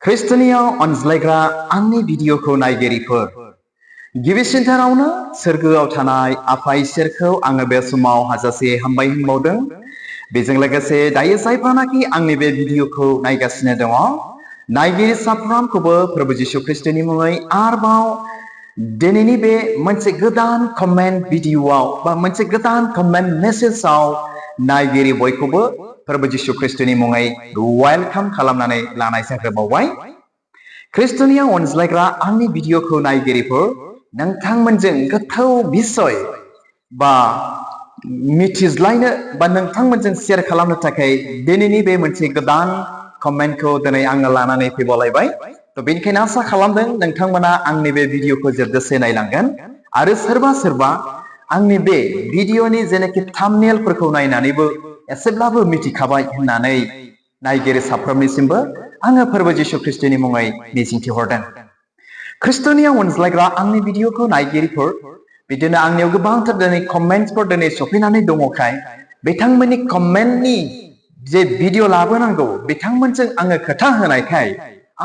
ख्रिस्टनियाव अनज्लायग्रा आंनि भिडिअखौ नायगिरिफोर, गिबिसिनथारावनो सोरगोआव थानाय आफा इसोरखौ आङो बे समाव हाजासे हामबाय होनबावदों। बेजों लोगोसे दायो जायफोरानाखि आंनि बे भिडिअखौ नायगासिनो दङ, नायगिरि साफ्रोमखौबो प्रभु जिशु ख्रिस्टनि मुङै आरोबाव दिनैनि बे मोनसे गोदान कमेन्ट भिडिअआव बा मोनसे गोदान कमेन्ट मेसेजआव नायगिरि बयखौबो प्रभु जिशु ख्रिस्टनि मुङै वेलकाम खालामनानै लानाय जाग्रोबावबाय। ख्रिस्टनियाव अनज्लायग्रा आंनि भिडिअखौ नायगिरिफोर, नोंथांमोनजों गोथौ बिसय बा मिथिज्लायनो बा नोंथांमोनजों शेयार खालामनो थाखाय दिनैनि बे मोनसे गोदान कमेन्टखौ दिनै आङो लानानै फैबावलायबाय। बेनिखायनो आसा खालामदों नोंथांमोना आंनि बे भिडिअखौ जोबजासे नायलांगोन आरो सोरबा सोरबा आंनि बे भिडिअनि जेनाखि थाम्बनेलफोरखौ नायनानैबो एसेब्लाबो मिथिखाबाय होननानै नायगिरि साफ्रोमनिसिमबो आङो प्रभु जिशु ख्रिस्टनि मुङै मिजिंथिहरदों। ख्रिस्टनियाव अनज्लायग्रा आंनि भिडिअखौ नायगिरिफोर, बिदिनो आंनियाव गोबांथार दिनै कमेन्ट्सफोर दिनै सफैनानै दङखाय बिथांमोननि कमेन्टनि जे भिडिअ लाबोनांगौ बिथांमोनजों आङो खोथा होनायखाय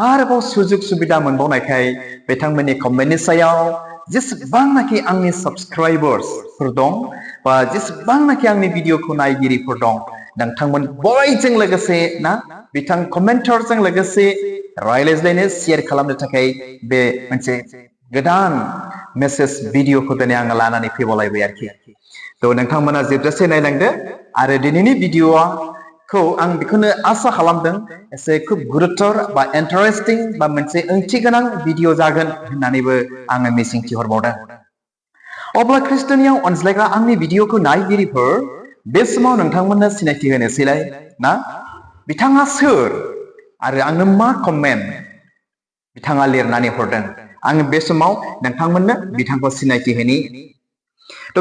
आरोबाव सुजुग सुबिदा मोनबावनायखाय बिथांमोननि कमेन्टनि सायाव जेसेबांनाखि आंनि साबस्क्राइबार्सफोर दं बा जेसेबांनाखि आंनि भिडिअखौ नायगिरिफोर दं, नोंथांमोन बयजों लोगोसे ना बिथां कमेन्टारजों लोगोसे रायज्लायनो शेयार खालामनो थाखाय बे मोनसे गोदान मेसेज भिडिअखौ दिनै आङो लानानै फैबावलायबाय आरोखि। नोंथांमोना जोबजासे नायलांदो आरो दिनैनि भिडिअखौ आं बेखौनो आसा खालामदों एसे खुब गुरुतर बा इन्टारेस्टिं बा मोनसे ओंथि गोनां भिडिअ जागोन होननानैबो आङो मिजिंथिहरबावदों। अब्ला ख्रिस्टनियाव अनज्लायग्रा आंनि भिडिअखौ नायगिरिफोर, बे समाव नोंथांमोननो सिनायथि होनोसैलाय ना बिथाङा सोर आरो आंनो मा कमेन्ट बिथाङा लिरनानै हरदों। आङो बे समाव नोंथांमोननो बिथांखौ सिनायथि होनि।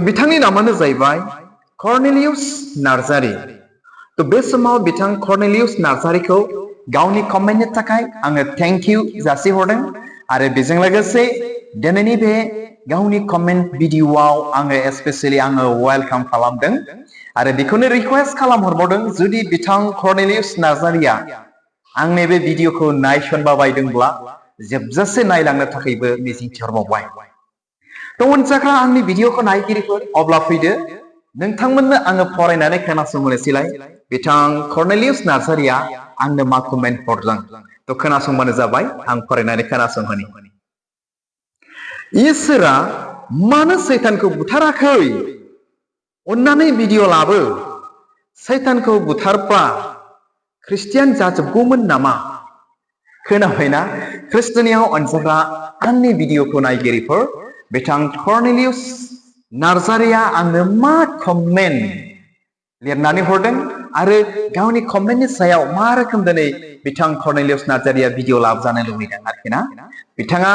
बिथांनि नामानो जाहैबाय कर्नेलियास नार्जारि। बे समाव बिथां कर्नेलियास नार्जारिखौ गावनि कमेन्टनि थाखाय आङो थेंक इउ जासिहरदों आरो बेजों लोगोसे दिनैनि बे गावनि कमेन्ट भिडिअआव आङो स्पेसियेलि आङो वेलकाम खालामदों आरो बेखौनो रिक्वेस्ट खालामहरबावदों, जुदि बिथां कर्नेलियास नार्जारिया आंनि बे भिडिअखौ नायसनबा बायदोंब्ला जोबजासे नायलांनो थाखायबो मिजिंथिहरबावबाय। अनजाग्रा आंनि भिडिअखौ नायगिरिफोर, अब्ला फैदो नोंथांमोननो आङो फरायनानै खोनासंहोनोसैलाय बिथां कर्नेलियास नार्जारिया आंनो मा कमेन्ट हरदों। खोनासंबानो जाबाय, आं फरायनानै खोनासंहोनि। इसोरा मानो सैतानखौ बुथाराखै? अन्नानै भिडिअ लाबो। सैतानखौ बुथारब्ला ख्रिस्टियान जाजोबगौमोन नामा? खोनाबायना? ख्रिस्टनियाव अनजाग्रा आंनि भिडिअखौ नायगिरिफोर, बिथां कर्नेलियास नार्जारिया आंनो मा कमेन्ट लिरनानै हरदों आरो गावनि कमेन्टनि सायाव मा रोखोम दिनै बिथां कर्नेलियास नार्जारिया भिडिअ लाबोजानो लुबैदों आरोखि ना। बिथाङा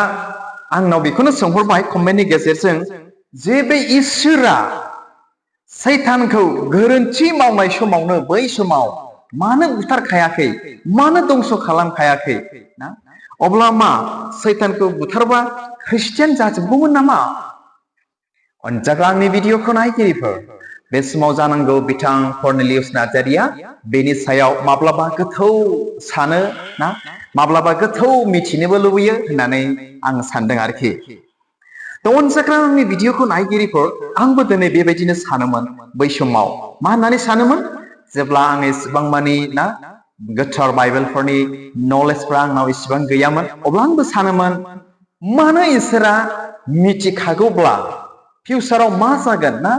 आंनाव बेखौनो सोंहरबाय कमेन्टनि गेजेरजों जे बे इसोरा सैतानखौ गोरोन्थि मावनाय समावनो बै समाव मानो बुथारखायाखै, मानो दंस खालामखायाखै ना? अब्ला मा सैतानखौ बुथारबा ख्रिस्टियान जाजोबगौमोन नामा? अनजाग्रा आंनि भिडिअखौ नायगिरिफोर, बे समाव जानांगौ बिथां कर्नेलियास नार्जारिया बेनि सायाव माब्लाबा गोथौ सानो ना, माब्लाबा गोथौ मिथिनोबो लुबैयो होननानै आं सानदों आरोखि। अनजाग्रा आंनि भिडिअखौ नायगिरिफोर, आंबो दिनै बेबायदिनो सानोमोन बै समाव। मा होननानै सानोमोन? जेब्ला आं एसेबां मानि ना गोथार बाइबेलफोरनि नलेजफ्रा आंनाव एसेबां गैयामोन, अब्ला आंबो सानोमोन मानो इसोरा मिथिखागौब्ला फिउचाराव मा जागोन ना,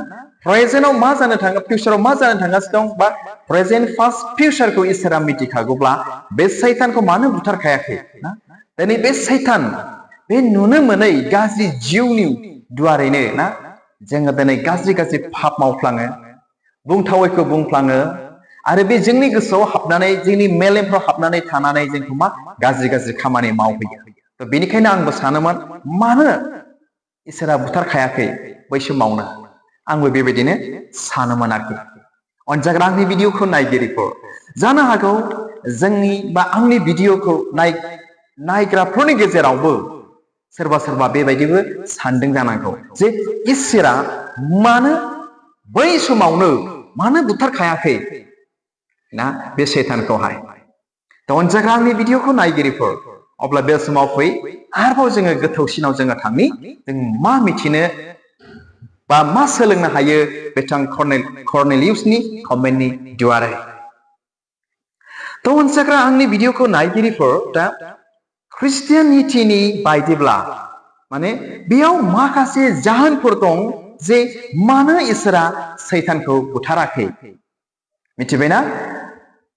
प्रेजेन्टआव मा जानो थाङो, फिउचाराव मा जानो थांगासिनो दं, बा प्रेजेन्ट फार्स्ट फिउचारखौ इसोरा मिथिखागौब्ला बे सैतानखौ मानो बुथारखायाखै ना? दिनै बे सैतान, बे नुनो मोनै गाज्रि जिउनि दुवारैनो ना जोङो दिनै गाज्रि गाज्रि पाप मावफ्लाङो, बुंथावैखौ बुंफ्लाङो आरो बे जोंनि गोसोआव हाबनानै, जोंनि मेलेमफ्राव हाबनानै थानानै जोंखौ मा गाज्रि गाज्रि खामानि मावहोयो। बेनिखायनो आंबो सानोमोन मानो इसोरा बुथारखायाखै बै समावनो। आंबो बेबायदिनो सानोमोन आरोखि। अनजाग्रा आंनि भिडिअखौ नायगिरिफोर, जानो हागौ जोंनि बा आंनि भिडिअखौ नायग्राफोरनि गेजेरावबो सोरबा सोरबा बेबायदिबो सानदों जानांगौ जे इसोरा मानो बै समावनो मानो बुथारखायाखै ना बे सैतानखौहाय। अनजाग्रा आंनि भिडिअखौ नायगिरिफोर, अब्ला बे समाव फै आरोबाव जोङो गोथौसिनाव जोङो थांनि जों मा मिथिनो बा मा सोलोंनो हायो बिथां कर्नेलियुसनि कमेन्टनि दुवारै थ' अनसायग्रा आंनि भिडिअखौ नायगिरिफोर दा ख्रिस्टियानिटिनि बायदिब्ला माने बेयाव माखासे जाहोनफोर दं जे मानो इसोरा सैतानखौ बुथाराखै मिथिबायना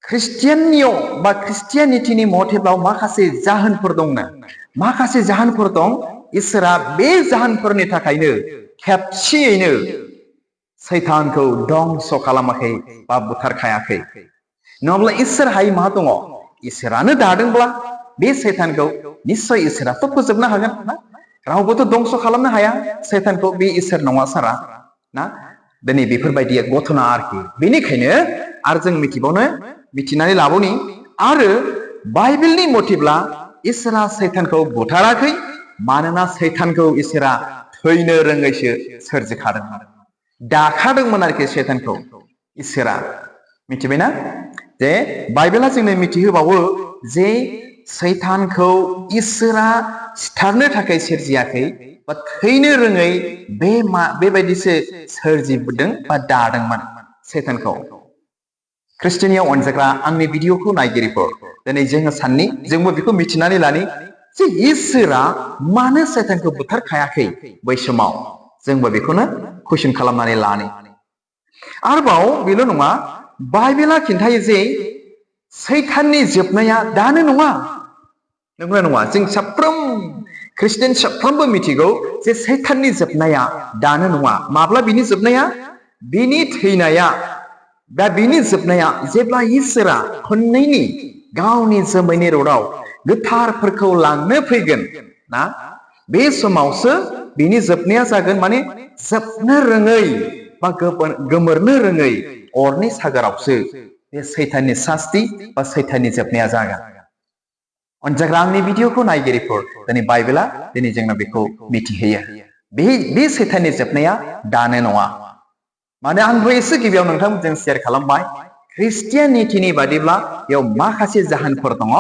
ख्रिस्टियाननियाव बा ख्रिस्टियानिटिनि मथेब्लाव माखासे जाहोनफोर दंनो माखासे जाहोनफोर दं इसोरा बे जाहोनफोरनि थाखायनो खेबसेयैनो सैतानखौ दंस खालामाखै बा बुथारखायाखै नङाब्ला इसोर हाय मा दङ इसोरानो दादोंब्ला बे सैतानखौ निश्चय इसोराथ' फोजोबनो हागोन ना रावबोथ' दंस खालामनो हाया सैतानखौ बे इसोर नङा सारा ना दिनै बेफोरबायदि घटना आरोखि बेनिखायनो आरो जों मिथिनानै लाबोनि आरो बाइबेलनि मथेब्ला इसोरा सैतानखौ बुथाराखै मानोना सैतानखौ इसोरा थैनो रोङैसो सोरजिखादोंमोन दाखादोंमोन आरोखि सैतानखौ इसोरा मिथिबायना जे बाइबेला जोंनो मिथिहोबावो जे सैतानखौ इसोरा सिथारनो थाखाय सोरजियाखै बा थैनो रोङै बेबायदिसो सोरजिबोदों बा दादोंमोन सैतानखौ ख्रिस्टियानियाव अनजाग्रा आंनि भिडिअखौ नायगिरिफोर दिनै जोङो साननि जोंबो बेखौ मिथिनानै लानि जे इसोरा मानो सैतानखौ बुथारखायाखै बै समाव जोंबो बेखौनो कुइसन खालामनानै लानि आरोबाव बेल' नङा बाइबेला खिन्थायो जे सैताननि जोबनाया दानो नङा नंगौना नङा जों साफ्रोम ख्रिस्टियान साफ्रोमबो मिथिगौ जे सैताननि जोबनाया दानो नङा माब्ला बिनि जोबनाया बिनि थैनाया दा बिनि जोबनाया जेब्ला इसोरा खननैनि गावनि जोमैनि रडआव गोथारफोरखौ लांनो फैगोन ना बे समावसो बिनि जोबनाया जागोन माने जोबनो रोङै बा गोमोरनो रोङै अरनि सागोरावसो बे सैताननि सास्ति बा सैताननि जोबनाया जागोन अनजाग्रा आंनि भिडिअखौ नायगिरिफोर दिनै बाइबेला दिनै जोंनो बेखौ मिथिहोयो बे सैताननि जोबनाया दानो नङा माने आंबो एसे गिबियाव नोंथांमोनजों शेयार खालामबाय ख्रिस्टियानिटिनि बादिब्ला बेयाव माखासे जाहोनफोर दङ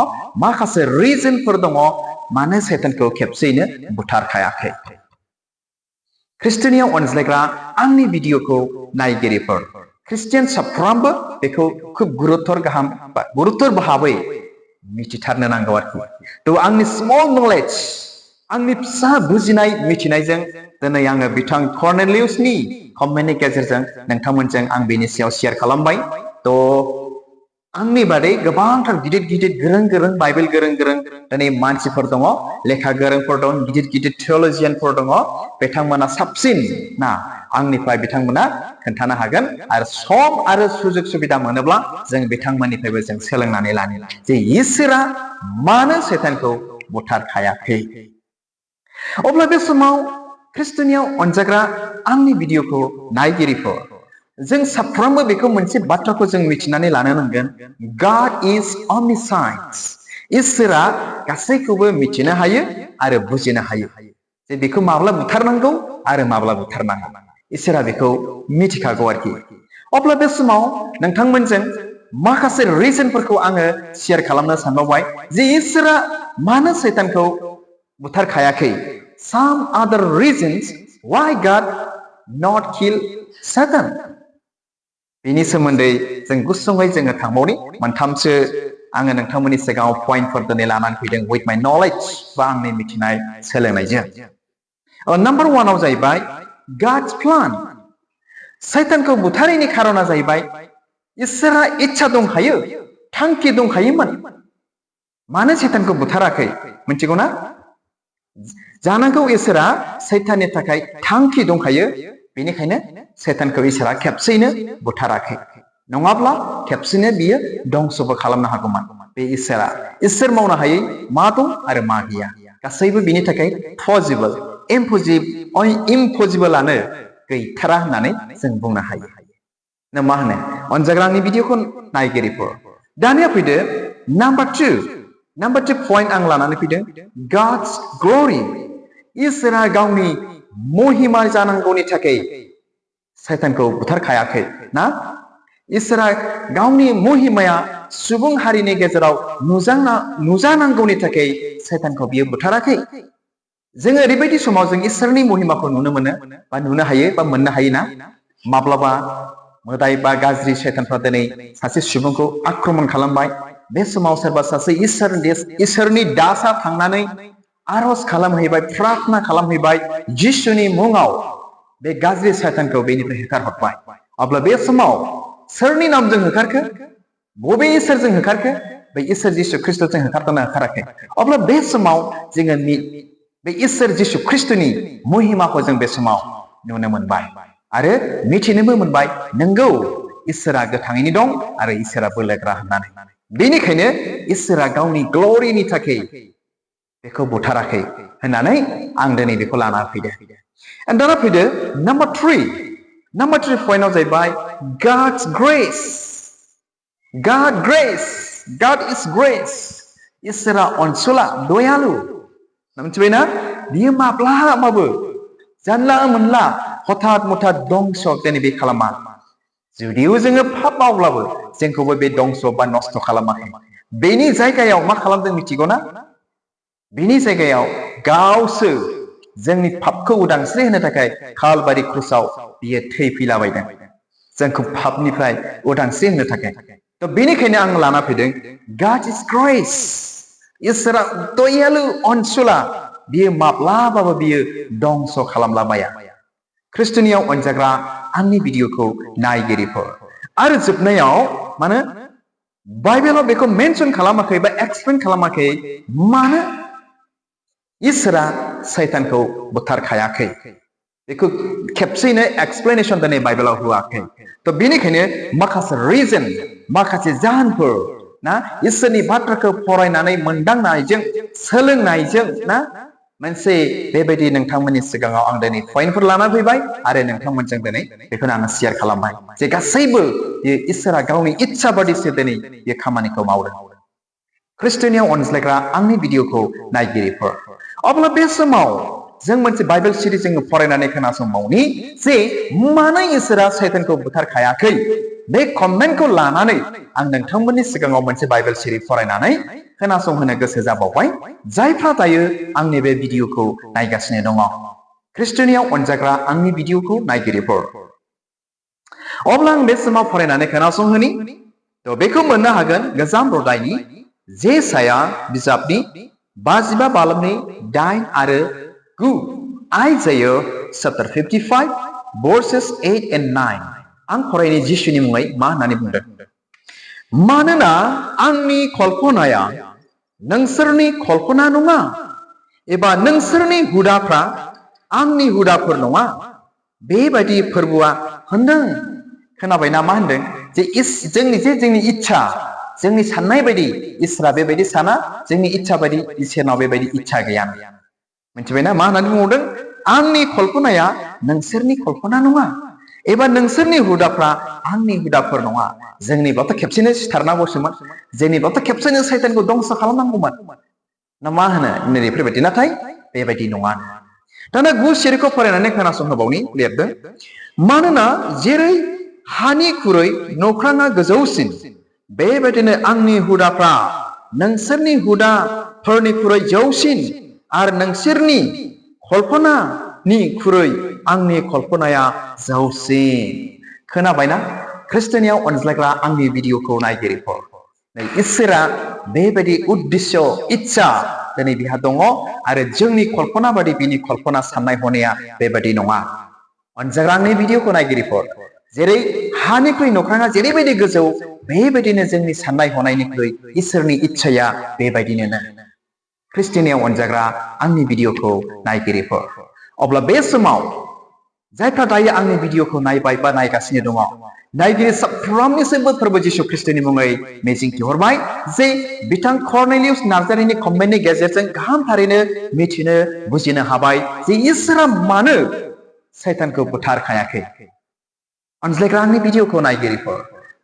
माखासे रिजनफोर दङ मानो सैतानखौ खेबसेयैनो बुथारखायाखै ख्रिस्टियानियाव अनज्लायग्रा आंनि भिडिअखौ नायगिरिफोर ख्रिस्टियान साफ्रोमबो बेखौ खुब गुरुत्तर भाबै मिथिथारनो नांगौ आरोखि थ' आंनि स्मल नलेज आंनि फिसा बुजिनाय मिथिनायजों दिनै आङो बिथां कर्नेलियुसनि कमेन्टनि गेजेरजों नोंथांमोनजों आं बेनि सायाव शेयार खालामबाय थ' आंनि बादै गोबांथार गिदिर गिदिर गोरों बाइबेल गोरों दिनै मानसिफोर दङ लेखा गोरोंफोर दं गिदिर थिय'लजियानफोर दङ बिथांमोना साबसिन ना आंनिफ्राय बिथांमोना खोन्थानो हागोन आरो सम आरो सुजुग सुबिदा मोनोब्ला जों बिथांमोननिफ्रायबो जों सोलोंनानै लानो जे इसोरा मानो सैतानखौ बुथारखायाखै अब्ला बे समाव ख्रिस्टियानियाव अनजाग्रा आंनि भिडिअखौ नायगिरिफोर जों साफ्रोमबो बेखौ मोनसे बाथ्राखौ जों मिथिनानै लानो नांगोन गॉड इज omniscient इसोरा गासैखौबो मिथिनो हायो आरो बुजिनो हायो जे बेखौ माब्ला बुथारनांगौ आरो माब्ला बुथारनाङा इसोरा बेखौ मिथिखागौ आरोखि अब्ला बे समाव नोंथांमोनजों माखासे रिजनफोरखौ आङो शेयार खालामनो सानबावबाय जे इसोरा मानो सैतानखौ बुथारखायाखै some other reasons why God not kill Satan बेनि सोमोन्दै जों गुसुङै जोङो थांबावनि मोनथामसो आङो नोंथांमोननि सिगाङाव पइन्टफोर दिनै लानानै फैदों with my knowledge बा आंनि मिथिनाय सोलोंनायजों नाम्बार 1 आव जाहैबाय God's plan सैतानखौ बुथारैनि खारना जाहैबाय इसोरा इच्छा दंखायो थांखि दंखायोमोन मानो सैतानखौ बुथाराखै मिथिगौ ना जानांगौ इसोरा सैताननि थाखाय थांखि दंखायो बेनिखायनो सैतानखौ इसोरा खेबसेयैनो बुथाराखै नङाब्ला खेबसेनो बियो दंसबो खालामनो हागौमोन बे इसोर मावनो हायै मा दं आरो मा गैया गासैबो बिनि थाखाय पसिबल इम्पसिबलआनो गैथारा होननानै जों बुंनो हायो ना मा होनो अनजाग्रा आंनि भिडिअखौ नायगिरिफोर दानिया फैदो नाम्बार 2 पइन्ट आं लानानै फैदों God's glory इसोरा गावनि महिमा जानांगौनि थाखाय सैतानखौ बुथारखायाखै ना इसोरा गावनि महिमाया सुबुं हारिनि गेजेराव नुजानांगौनि थाखाय सैतानखौ बियो बुथाराखै जोङो ओरैबायदि समाव जों इसोरनि महिमाखौ नुनो मोनो बा नुनो हायो बा मोननो हायो ना माब्लाबा मोदाय बा गाज्रि सैतानफ्रा दिनै सासे सुबुंखौ आक्रमण खालामबाय बे समाव सोरबा सासे इसोरनि दासआ थांनानै आरज खालामहैबाय प्रार्थना खालामहैबाय जिसुनि मुङाव बे गाज्रि सैतानखौ बेनिफ्राय होखारहरबाय अब्ला बे समाव सोरनि नामजों होखारखो बबे इसोरजों होखारखो बे इसोर जिसु ख्रिस्टजों होखारदोंना होखाराखै अब्ला बे समाव जोङो बे इसोर जिसु ख्रिस्टनि महिमाखौ जों बे समाव नुनो मोनबाय आरो मिथिनोबो मोनबाय नंगौ इसोरा गोथाङैनो दं आरो इसोरा बोलोग्रा होननानै बेनिखायनो इसोरा गावनि ग्ल'रिनि थाखाय बेखौ बुथाराखै होननानै आं दिनै बेखौ लाना फैदो दाना फैदो नाम्बार 3 पइन्टआव जाहैबाय God's grace God is grace इसोरा अनसुला दयालु मिथिबायना बियो माब्लाबाबो जानला मोनला हठात मठात दंस दिनै बे खालामा जुदिও जोङो पाप मावब्लाबो जोंखौबो बे दंस बा नस्थ खालामाखै बेनि जायगायाव मा खालामदों मिथिगौना बेनि जायगायाव गावसो जोंनि पापखौ उदांस्रि होनो थाखाय कालबारि क्रुसाव बियो थैफैलाबायदों जोंखौ पापनिफ्राय उदांस्रि होनो थाखाय तो बेनिखायनो आं लाना फैदों God is grace इसोरा दयालु अनसुला बियो माब्लाबाबो बियो दंस खालामलाबाया ख्रिस्टनियाव अनजाग्रा आंनि भिडिअखौ नायगिरिफोर आरो जोबनायाव मानो बाइबेलाव बेखौ मेनसन खालामाखै बा एक्सप्लेन खालामाखै मानो इसोरा सैतानखौ बुथारखायाखै बेखौ खेबसेयैनो एक्सप्लेनेशन दिनै बाइबेलाव होआखै तो बेनिखायनो माखासे रिजन माखासे जाहोनफोर ना इसोरनि बाथ्राखौ फरायनानै मोनदांनायजों सोलोंनायजों ना मोनसे बेबायदि नोंथांमोननि सिगाङाव आं दिनै पइन्टफोर लाना फैबाय आरो नोंथांमोनजों दिनै बेखौनो आङो शेयार खालामबाय जे गासैबो बे इसोरा गावनि इच्छा बादिसो दिनै बे खामानिखौ मावदों ख्रिस्टनियाव अनज्लायग्रा आंनि भिडिअखौ नायगिरिफोर अब्ला बे समाव जों मोनसे बाइबेल सिरिज जोङो फरायनानै खोनासंबावनि जे मानो इसोरा सैतानखौ बुथारखायाखै बे कमेन्टखौ लानानै आं नोंथांमोननि सिगाङाव मोनसे बाइबेल सिरिज फरायनानै खोनासंहोनो गोसो जाबावबाय जायफ्रा दायो आंनि बे भिडिअखौ नायगासिनो दङ ख्रिस्टनियाव अनजाग्रा आंनि भिडिअखौ नायगिरिफोर अब्ला आं बे समाव फरायनानै खोनासंहोनि तो बेखौ मोननो हागोन गोजाम रदायनि जेसाया बिजाबनि 55 बालमनि 8 आरो 9 आइजाया chapter 55 verses 8 and 9 आं फरायनि जिसुनि मुङै मा होननानै बुंदों मानोना आंनि कल्पनाया नोंसोरनि कल्पना नङा एबा नोंसोरनि हुदाफ्रा आंनि हुदाफोर नङा बेबायदि फोरबोआ होनदों खोनाबायना मा होनदों जे जोंनि इच्छा जोंनि साननाय बायदि इसोरा बेबायदि साना जोंनि इच्छा बायदि इसोरनाव बेबायदि इच्छा गैया मिथिबायना मा होननानै बुंदों आंनि कल्पनाया नोंसोरनि कल्पना नङा एबा नोंसोरनि हुदाफ्रा आंनि हुदाफोर नङा जोंनिब्लाथ' खेबसेनो सिथारनांगौसोमोन जोंनिब्लाथ' खेबसेनो सैतानखौ दंस खालामनांगौमोन ना मा होनो बेफोरबायदि नाथाय बेबायदि नङा दाना 9 सिरिखौ फरायनानै खोनासंहोबावनि लिरदों मानोना जेरै हानिख्रुइ नख्राङा गोजौसिन बेबायदिनो आंनि हुदाफ्रा नोंसोरनि हुदाफोरनिख्रुइ जौसिन आरो नोंसोरनि कल्पनानिख्रुइ आंनि कल्पनाया जौसिन खोनाबायना ख्रिस्टनियाव अनज्लायग्रा आंनि भिडिअखौ नायगिरिफोर इसोरा बेबायदि उद्देश्य इच्छा दिनै बिहा दङ आरो जोंनि कल्पना बादि बिनि कल्पना साननाय हनाया बेबायदि नङा अनजाग्रा आंनि भिडिअखौ नायगिरिफोर जेरै हानिख्रुइ नख्राङा जेरैबायदि गोजौ बेबायदिनो जोंनि साननाय हनायनिख्रुइ इसोरनि इच्छाया बेबायदिनो ख्रिस्टनियाव अनजाग्रा आंनि भिडिअखौ नायगिरिफोर अब्ला बे समाव जायफ्रा दायो आंनि भिडिअखौ नायबाय बा नायगासिनो दङ नायगिरि साफ्रोमनिसिमबो फोरबो जिसु ख्रिस्टनि मुङै मिजिंथिहरबाय जे बिथां कर्नेलियास नार्जारिनि कमेन्टनि गेजेरजों गाहाम थारैनो मिथिनो बुजिनो हाबाय जे इसोरा मानो सैतानखौ बुथारखायाखै अनज्लायग्रा आंनि भिडिअखौ नायगिरिफोर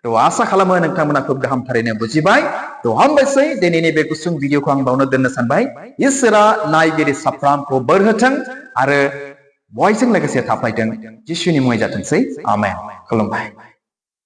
तो आशा खालामो नोंथांमोना खोब गाहाम थारैनो बुजिबाय तो हामबायसै दिनैनि बे गुसुं भिडिअखौ आं बावनो दोननो सानबाय इसोरा नायगिरि साफ्रोमखौ बोर होथों आरो बयजों लोगोसे थाफायथों जिसुनि मुङै जाथोंसै आमेन खुलुमबाय